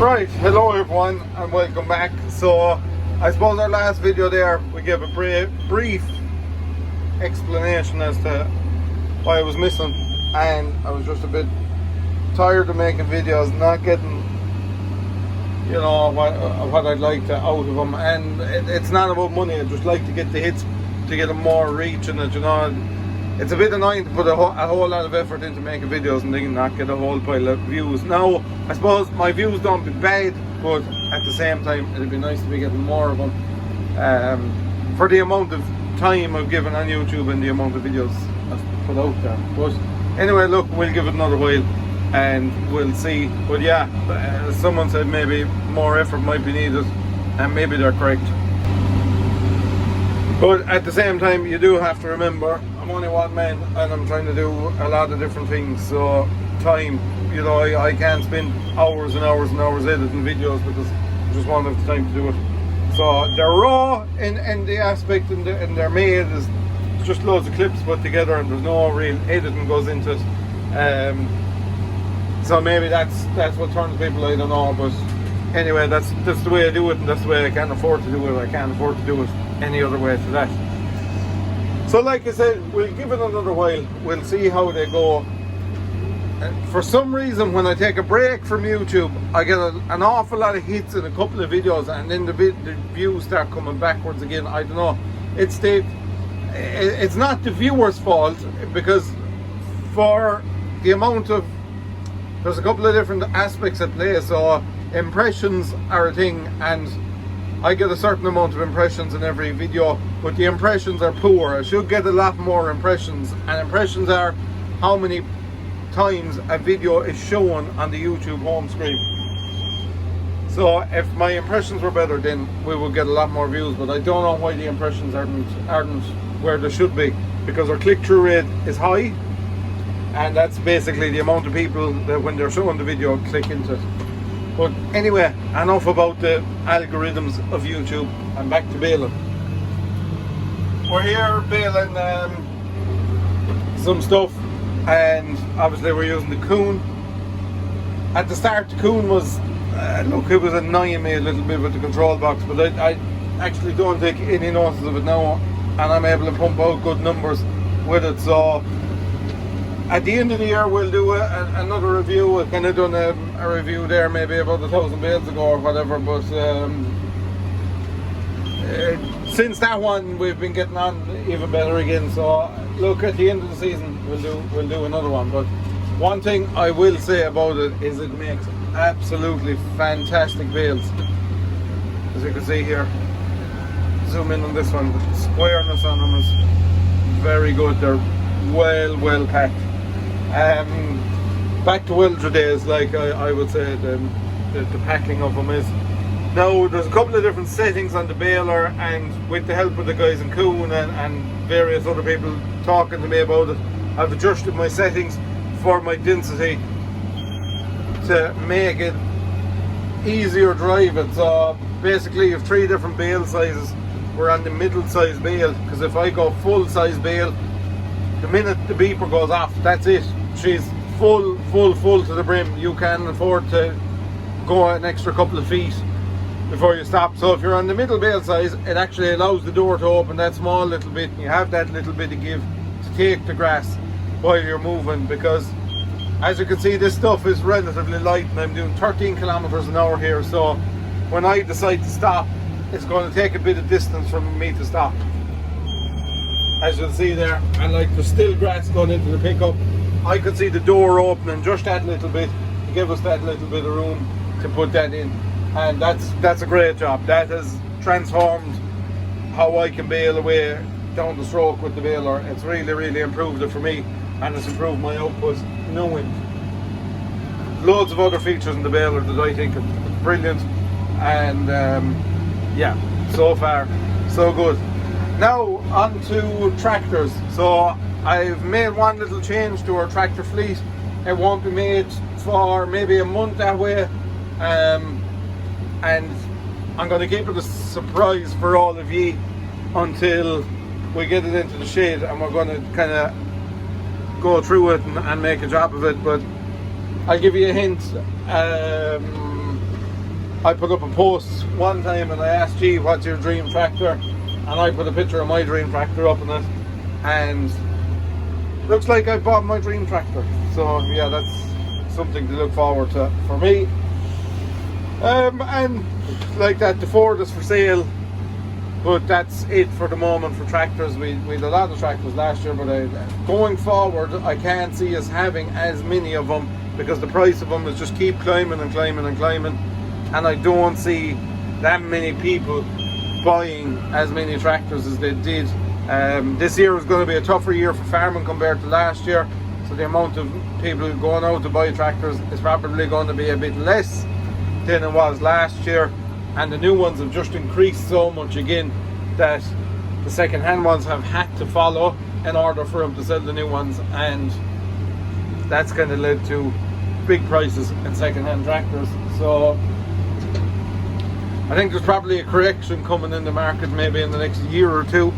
Right, hello everyone and welcome back. So I suppose our last video there we gave a brief explanation as to why I was missing, and I was just a bit tired of making videos, not getting what I'd like to out of them. And it's not about money, I just like to get the hits, to get them more reach in it, It's a bit annoying to put a whole lot of effort into making videos and then not get a whole pile of views. Now, I suppose my views don't be bad, but at the same time, it'd be nice to be getting more of them for the amount of time I've given on YouTube and the amount of videos I've put out there. But anyway, look, we'll give it another while and we'll see. But yeah, someone said maybe more effort might be needed, and maybe they're correct. But at the same time, you do have to remember, I'm only one man and I'm trying to do a lot of different things. So time, I can't spend hours and hours and hours editing videos because I just won't have the time to do it. So they're raw in the aspect, and they're made as just loads of clips put together, and there's no real editing goes into it. So maybe that's what turns people, I don't know. But anyway, that's the way I do it, and that's the way I can't afford to do it. I can't afford to do it any other way to that. So like I said, we'll give it another while. We'll see how they go. And for some reason, when I take a break from YouTube, I get an awful lot of hits in a couple of videos, and then the views start coming backwards again. I don't know. It's not the viewer's fault, because for the amount of, there's a couple of different aspects at play. So impressions are a thing, and I get a certain amount of impressions in every video, but the impressions are poor. I should get a lot more impressions, and impressions are how many times a video is shown on the YouTube home screen. So if my impressions were better, then we would get a lot more views, but I don't know why the impressions aren't where they should be, because our click-through rate is high, and that's basically the amount of people that when they're showing the video click into it. But anyway, enough about the algorithms of YouTube. I'm back to baling. We're here baling some stuff, and obviously we're using the Coon. At the start, the Coon was, it was annoying me a little bit with the control box, but I actually don't take any notice of it now, and I'm able to pump out good numbers with it. So at the end of the year, we'll do another review. I've kind of done a review there maybe about 1,000 bales ago or whatever, but since that one, we've been getting on even better again. So look, at the end of the season, we'll do another one. But one thing I will say about it is it makes absolutely fantastic bales. As you can see here, zoom in on this one, the squareness on them is very good. They're well packed. Back to Wilder days, like I would say the packing of them is. Now there's a couple of different settings on the baler, and with the help of the guys in Coon and various other people talking to me about it, I've adjusted my settings for my density to make it easier drive it. So basically you have 3 different bale sizes. We're on the middle size bale, because if I go full size bale, the minute the beeper goes off, that's it. She's full to the brim. You can afford to go an extra couple of feet before you stop. So if you're on the middle bale size, it actually allows the door to open that small little bit, and you have that little bit of give to take the grass while you're moving, because as you can see, this stuff is relatively light, and I'm doing 13 kilometers an hour here. So when I decide to stop, it's going to take a bit of distance from me to stop. As you'll see there, and like there's still grass going into the pickup, I could see the door opening just that little bit to give us that little bit of room to put that in, and that's a great job. That has transformed how I can bale away down the stroke with the baler. It's really improved it for me, and it's improved my output. Loads of other features in the baler that I think are brilliant, and yeah, so far so good. Now on to tractors. So I've made one little change to our tractor fleet. It won't be made for maybe a month that way, and I'm going to keep it a surprise for all of ye until we get it into the shed, and we're going to kind of go through it and make a job of it. But I'll give you a hint. I put up a post one time and I asked, gee, what's your dream tractor? And I put a picture of my dream tractor up in it, and looks like I bought my dream tractor. So yeah, that's something to look forward to for me. And like that, the Ford is for sale, but that's it for the moment for tractors. We had a lot of tractors last year, but going forward I can't see us having as many of them, because the price of them is just keep climbing and climbing and climbing, and I don't see that many people buying as many tractors as they did. This year is going to be a tougher year for farming compared to last year, so the amount of people going out to buy tractors is probably going to be a bit less than it was last year, and the new ones have just increased so much again that the second-hand ones have had to follow in order for them to sell the new ones, and that's kind of led to big prices in second-hand tractors. So I think there's probably a correction coming in the market maybe in the next year or two.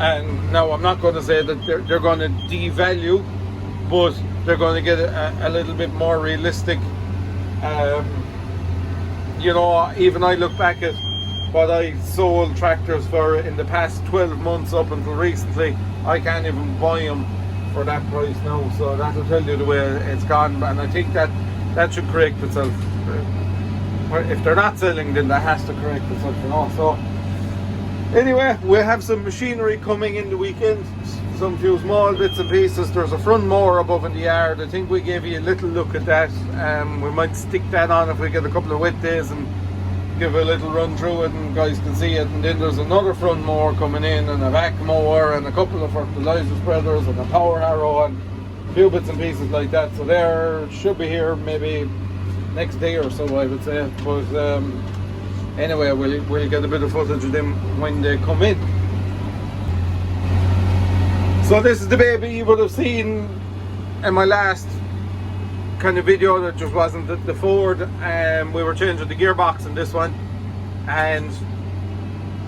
And now I'm not going to say that they're going to devalue, but they're going to get a little bit more realistic. You know, even I look back at what I sold tractors for in the past 12 months up until recently, I can't even buy them for that price now. So that'll tell you the way it's gone, and I think that should correct itself. If they're not selling, then that has to correct itself, you know. So anyway, we have some machinery coming in the weekend, some few small bits and pieces. There's a front mower above in the yard. I think we gave you a little look at that. We might stick that on if we get a couple of wet days and give a little run through it and guys can see it. And then there's another front mower coming in, and a vac mower, and a couple of fertilizer spreaders, and a power harrow, and a few bits and pieces like that. So they should be here maybe next day or so, I would say. But anyway, we'll get a bit of footage of them when they come in. So this is the baby you would have seen in my last kind of video that just wasn't the Ford. We were changing the gearbox in this one, and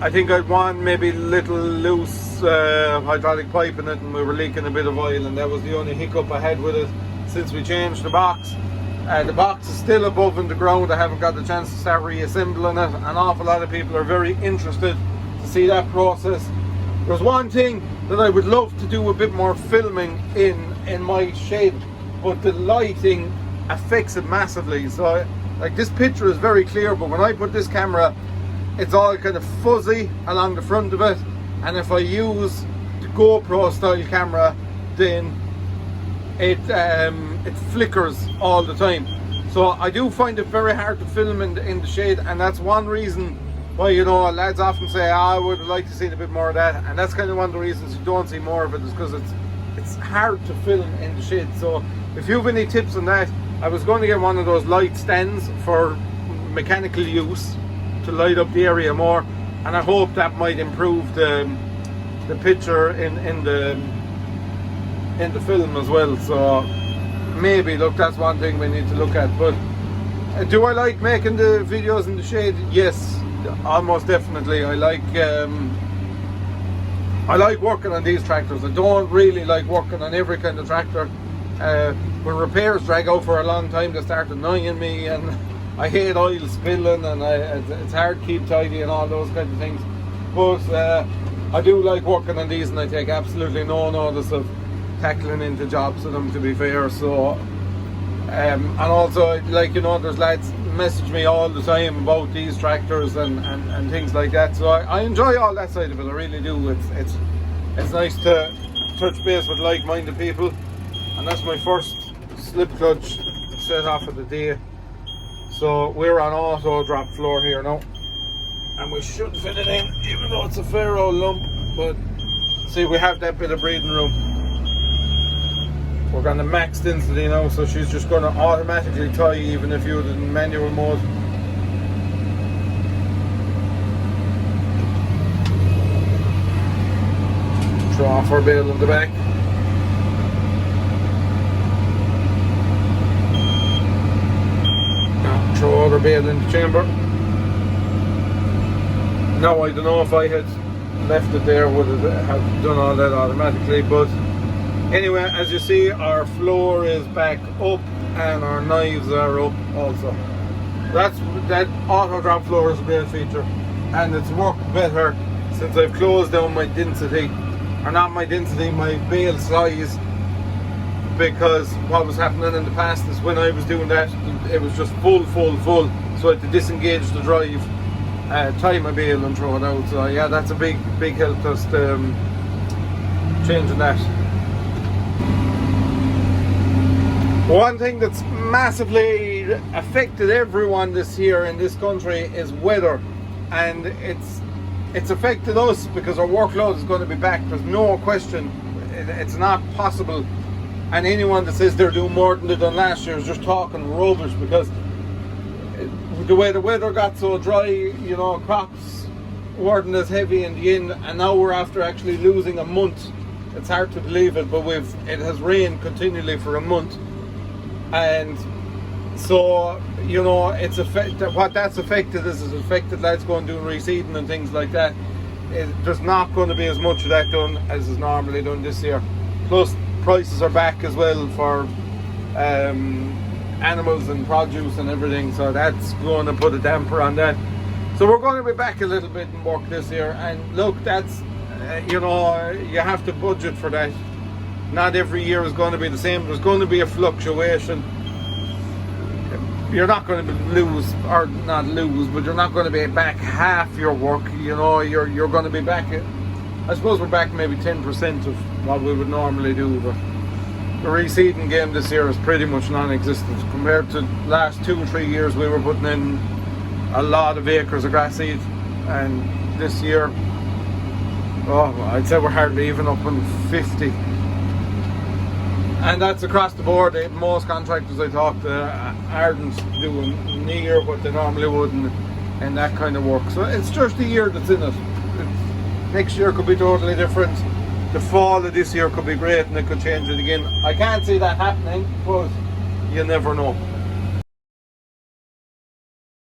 I think I'd one maybe little loose hydraulic pipe in it, and we were leaking a bit of oil, and that was the only hiccup I had with it since we changed the box. The box is still above in the ground. I haven't got the chance to start reassembling it. An awful lot of people are very interested to see that process. There's one thing that I would love to do a bit more filming in my shed, but the lighting affects it massively. So like, this picture is very clear, but when I put this camera, it's all kind of fuzzy along the front of it, and if I use the GoPro style camera, then it flickers all the time. So I do find it very hard to film in the shade, and that's one reason why, you know, lads often say, I would like to see a bit more of that, and that's kind of one of the reasons you don't see more of it, is because it's hard to film in the shade. So if you have any tips on that, I was going to get one of those light stands for mechanical use to light up the area more, and I hope that might improve the picture in the film as well. So maybe, look, that's one thing we need to look at. But do I like making the videos in the shade? Yes, almost definitely. I like working on these tractors. I don't really like working on every kind of tractor. When repairs drag out for a long time, they start annoying me, and I hate oil spilling, and it's hard to keep tidy and all those kinds of things. But I do like working on these, and I take absolutely no notice of tackling into jobs of them, to be fair. So and also, like, you know, there's lads message me all the time about these tractors and things like that. So I enjoy all that side of it. I really do. It's nice to touch base with like-minded people, and that's my first slip clutch set off of the day. So we're on auto drop floor here now, and we should fit it in, even though it's a fair old lump. But see, we have that bit of breathing room. We're on the max density now, so she's just going to automatically tie even if you're in manual mode. Throw off our bale in the back. Now throw other bale in the chamber. Now I don't know if I had left it there, would it have done all that automatically, but anyway, as you see, our floor is back up and our knives are up also. That auto drop floor is a great feature, and it's worked better since I've closed down my density, or not my density, my bale size, because what was happening in the past is when I was doing that, it was just full, so I had to disengage the drive, tie my bale and throw it out. So yeah, that's a big help, just changing that. One thing that's massively affected everyone this year in this country is weather, and it's affected us because our workload is going to be back. There's no question. It's not possible, and anyone that says they're doing more than they done last year is just talking rubbish, because the way the weather got so dry, you know, crops weren't as heavy in the end, and now we're after actually losing a month. It's hard to believe it, but it has rained continually for a month. And so, you know, what that's affected is affected lads going doing reseeding and things like that. There's not going to be as much of that done as is normally done this year. Plus, prices are back as well for animals and produce and everything, so that's going to put a damper on that. So we're going to be back a little bit in work this year, and look, that's you know, you have to budget for that. Not every year is going to be the same. There's going to be a fluctuation. You're not going to lose, or not lose, but you're not going to be back half your work. You know, you're going to be back, I suppose we're back maybe 10% of what we would normally do, but the reseeding game this year is pretty much non-existent. Compared to last 2 or 3 years, we were putting in a lot of acres of grass seed, and this year, oh, I'd say we're hardly even up on 50. And that's across the board. Most contractors I talk to aren't doing near what they normally would in that kind of work. So it's just the year that's in it. Next year could be totally different. The fall of this year could be great, and it could change it again. I can't see that happening, but you never know.